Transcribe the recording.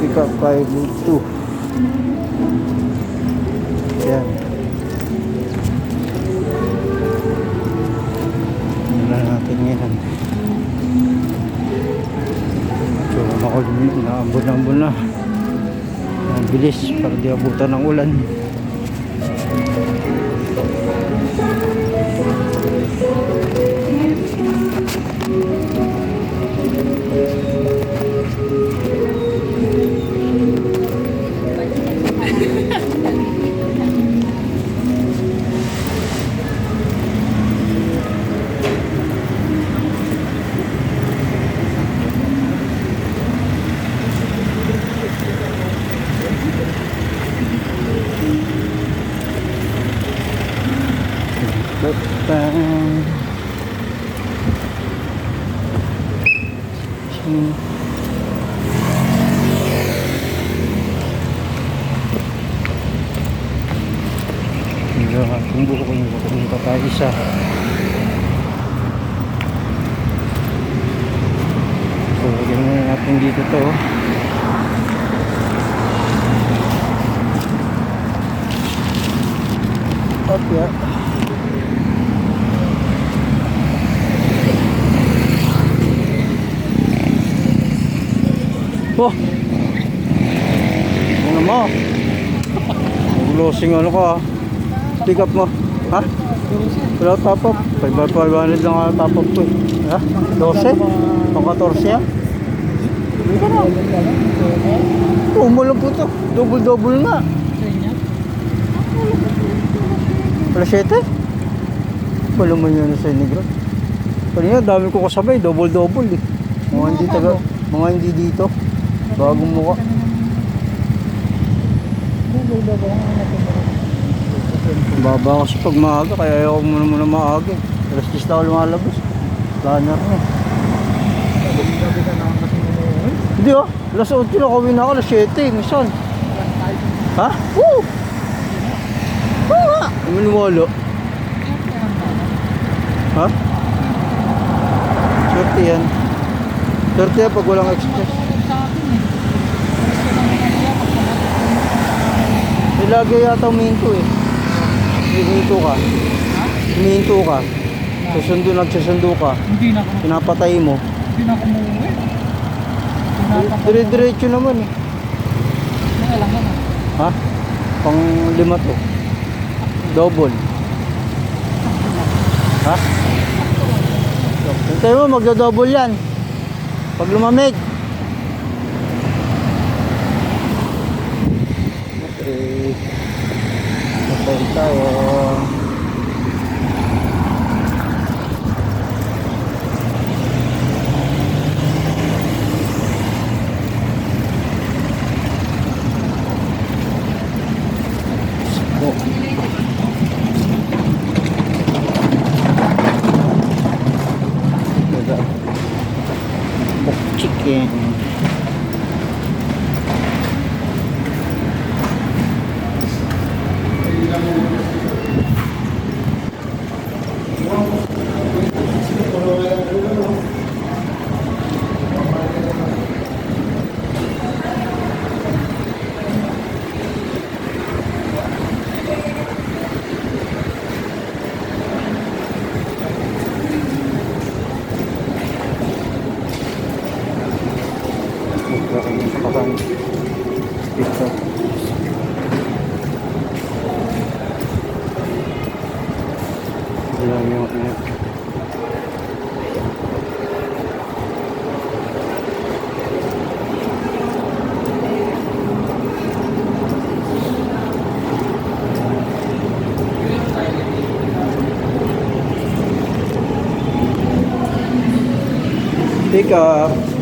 pick up 502. Yan. Wala natin ngayon. So makulimit, inaambon na. Ang bilis para di abutan ng ulan. Kung buko kung patay isa. So lagyan muna natin dito to. Okay. Oh, ano mo? Closing ano ka? Pick up mo, ha? Wala top up. 500 lang ang top up ko, ha? 12? Pang 14 yan? Hindi ka na. Umulang po ito. Double na. Wala 7? Wala man yun sa Negro. Kanina dami ko kasabay, double eh. Mga hindi dito. Bagong mukha. Baba kasi pag maaga, kaya ayaw ko muna maaga. Alas 10 na ako lumalabas. Planner na. Hindi oh, alas 8 na kawin ako, alas 7, minsan. Ha? Oo! Oo nga! Maniwala. Ha? 30 yan. 30 yan pag walang express. Ilagay yata umihinto eh. Humihinto ka. Humihinto ka. Nagsasundo ka. Hindi na ako. Pinapatay mo. Hindi na ako umuwi. Dire-diretso naman eh. Alam mo na. Ha? Pang 5 to. Double. Ha? Hintay mo, magda-double yan. Pag lumamig. Okay. Matay tayo. Chicken. Dito. Lang yung pick up.